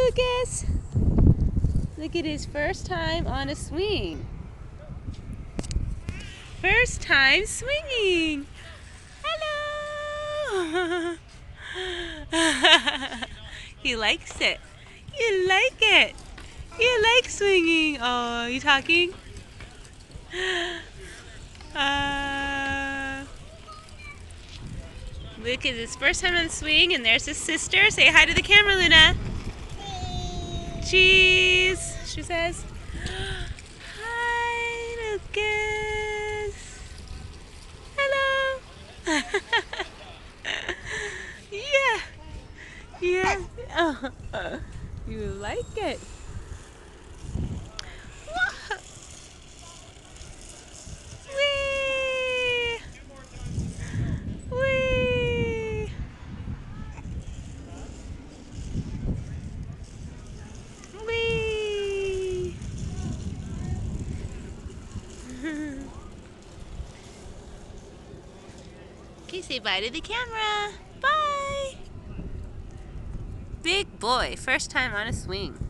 Lucas. Look at his first time on a swing. First time swinging. Hello. He likes it. You like it. You like swinging. Oh, you talking? Look at his first time on the swing, and there's his sister. Say hi to the camera, Luna. Cheese, she says. Hi, Lucas. Hello. Yeah. Yeah. Oh, you like it. Whee! Whee! Whee! Okay, say bye to the camera. Bye! Big boy, first time on a swing.